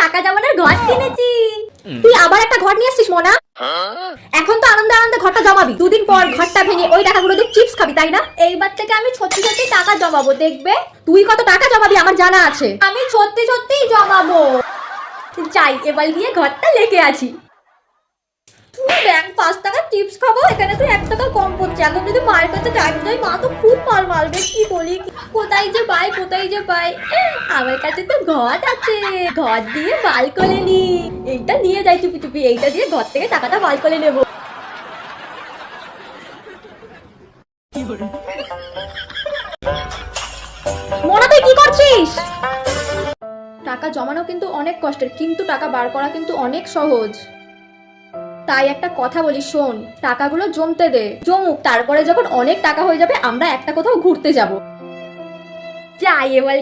টাকা জমানোর ঘর কিনেছি। তুই আবার একটা ঘর নিয়ে আসছিস মোনা? এখন তো আনন্দে আনন্দে ঘরটা জমাবি, দুদিন পর ঘরটা ভেঙে ওই টাকাগুলো দিয়ে চিপস খাবি, তাই না? এইবার থেকে আমি সত্যি সত্যি টাকা জমাবো, দেখবে। তুই কত টাকা জমাবি আমার জানা আছে। আমি সত্যি সত্যিই জমাবো। যাই এবার গিয়ে ঘরটা লেগে আছি। তুই দেখ 5 টাকার চিপস খাবো, এখানে তুই 1 টাকা কম পড়ছে। এখন যদি মায়ের কাছে যাই মা তো খুব মার মারবে। কি বলি, কোথায় যে পাই কোথায় যে পাই। আমার কাছে তো ঘর আছে, ঘর দিয়ে বাল করে নি। এইটা নিয়ে যাই চুপি চুপি, এইটা দিয়ে ঘর থেকে টাকাটা বাল করে নেবো। মোনা তুই কি করছিস? টাকা জমানো কিন্তু অনেক কষ্টের, কিন্তু টাকা বার করা কিন্তু অনেক সহজ। তাই একটা কথা বলি শোন, টাকাগুলো জমতে দে, জমুক, তারপরে যখন অনেক টাকা হয়ে যাবে আমরা একটা কোথাও ঘুরতে যাব। যাই এবার